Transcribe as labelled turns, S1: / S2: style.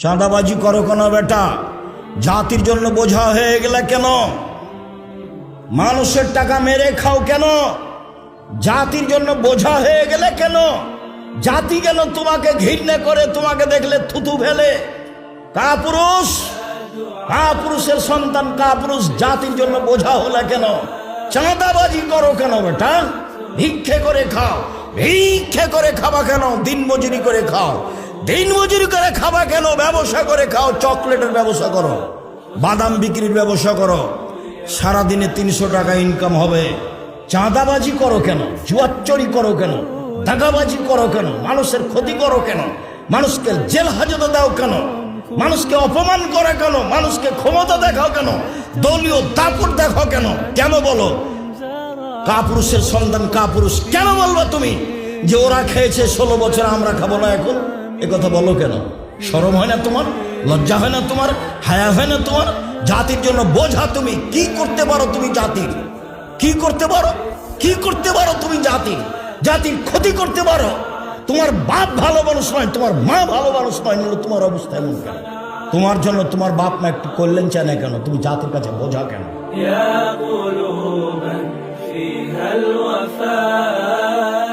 S1: চাঁদাবাজি করো কেন বেটা? জাতির জন্য বোঝা হয়ে গেলে কেন? মানুষের টাকা মেরে খাও কেন? জাতির জন্য বোঝা হয়ে গেলে কেন? জাতি কেন তোমাকে ঘৃণা করে, তোমাকে দেখলে থুতু ফেলে? কাপুরুষ, কাপুরুষের সন্তান কাপুরুষ, জাতির জন্য বোঝা হলে কেন? চাঁদাবাজি করো কেন বেটা? ভিক্ষে করে খাও, ভিক্ষে করে খাবা কেন? দিনমজুরি করে খাও, দিনমজুরি করে খাবা কেন? ব্যবসা করে খাও, চকলেটের ব্যবসা করো, বাদাম বিক্রির ব্যবসা করো, সারাদিনে 300 টাকা ইনকাম হবে। চাঁদাবাজি করো কেন? জুয়াচুরি করো কেন? দাগাবাজি করো কেন? মানুষের ক্ষতি করো কেন? মানুষকে জেল হাজতে দাও কেন? মানুষকে অপমান করে কেন? মানুষকে ক্ষমতা দেখাও কেন? দলীয় দাপট দেখাও কেন? কেন বলো? কাপুরুষের সন্তান কাপুরুষ কেন বলবা তুমি? যে ওরা খেয়েছে 16 বছর, আমরা খাবো না এখন? এ কথা বলো কেন? শরম হয় না তোমার? লজ্জা হয় না তোমার? হায়া হয় না তোমার? জাতির জন্য বোঝা তুমি। কি করতে পারো তুমি জাতির? কি করতে পারো? কি করতে পারো তুমি জাতির? জাতির ক্ষতি করতে পারো? তোমার বাপ ভালো মানুষ নয়, তোমার মা ভালো মানুষ নয়, নিলে তোমার অবস্থা এমন কেন? তোমার জন্য তোমার বাপ মা একটু কল্যাণ চায় না কেন? তুমি জাতির কাছে বোঝা কেন?
S2: يا قلوبا فيها الوفاء